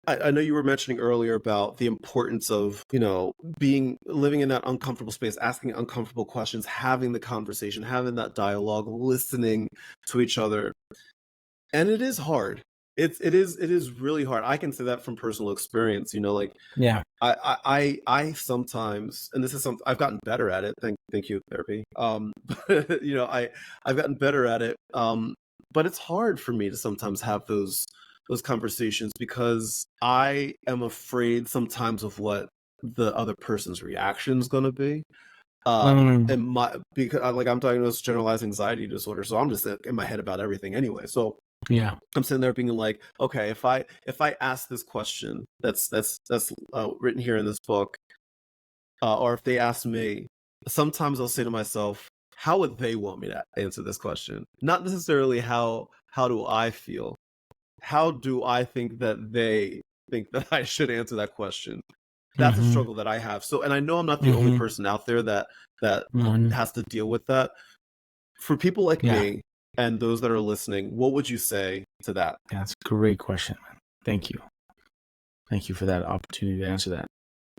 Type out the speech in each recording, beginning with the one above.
I know you were mentioning earlier about the importance of, living in that uncomfortable space, asking uncomfortable questions, having the conversation, having that dialogue, listening to each other. And it is hard. It is really hard. I can say that from personal experience, like Yeah. I sometimes, and this is something I've gotten better at it. Thank you, therapy. But, I've gotten better at it. But it's hard for me to sometimes have those conversations because I am afraid sometimes of what the other person's reaction is going to be. Mm, And because like I'm diagnosed with generalized anxiety disorder, so I'm just in my head about everything anyway. So yeah. I'm sitting there being like, okay, if I ask this question that's written here in this book, or if they ask me, sometimes I'll say to myself, how would they want me to answer this question? Not necessarily how do I feel. How do I think that they think that I should answer that question? That's a Mm-hmm. struggle that I have. So, and I know I'm not the only Mm-hmm. person out there that Mm-hmm. has to deal with that. For people like Yeah. me and those that are listening, what would you say to that? That's a great question, man. Thank you. Thank you for that opportunity to answer that.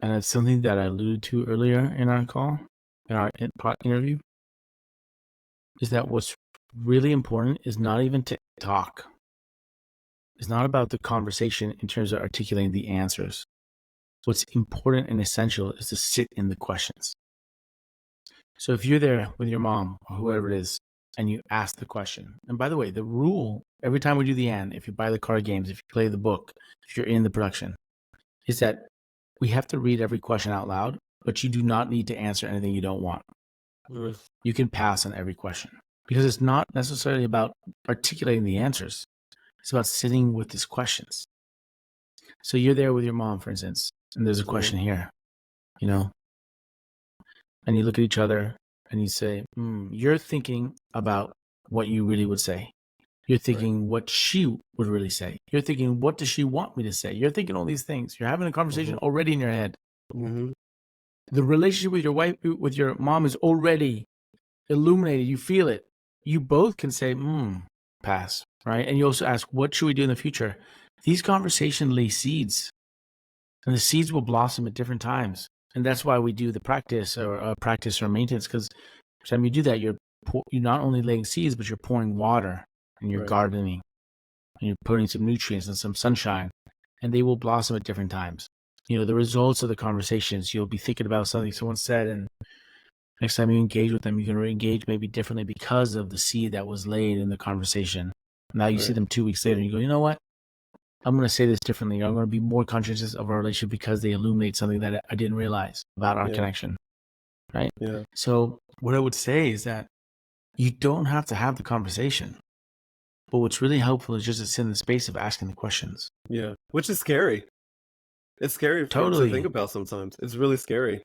And it's something that I alluded to earlier in our call, in our interview, is that what's really important is not even to talk. It's not about the conversation in terms of articulating the answers. What's important and essential is to sit in the questions. So if you're there with your mom or whoever it is, and you ask the question, and by the way, the rule every time we do the if you buy the card games, if you play the book, if you're in the production, is that we have to read every question out loud, but you do not need to answer anything you don't want. You can pass on every question because it's not necessarily about articulating the answers. It's about sitting with these questions. So you're there with your mom, for instance, and there's a question here, and you look at each other and you say, you're thinking about what you really would say. You're thinking what she would really say. You're thinking, what does she want me to say? You're thinking all these things. You're having a conversation already in your head. Mm-hmm. The relationship with your wife, with your mom is already illuminated. You feel it. You both can say, pass, right? And you also ask, what should we do in the future? These conversations lay seeds, and the seeds will blossom at different times. And that's why we do the practice or maintenance, because every time you do that, you're not only laying seeds, but you're pouring water and you're gardening and you're putting some nutrients and some sunshine, and they will blossom at different times. The results of the conversations, you'll be thinking about something someone said, and next time you engage with them, you can re-engage maybe differently because of the seed that was laid in the conversation. Now you see them 2 weeks later and you go, you know what? I'm going to say this differently. I'm going to be more conscious of our relationship because they illuminate something that I didn't realize about our connection. Right? Yeah. So what I would say is that you don't have to have the conversation. But what's really helpful is just to sit in the space of asking the questions. Yeah. Which is scary. It's scary to Totally. think about sometimes. It's really scary.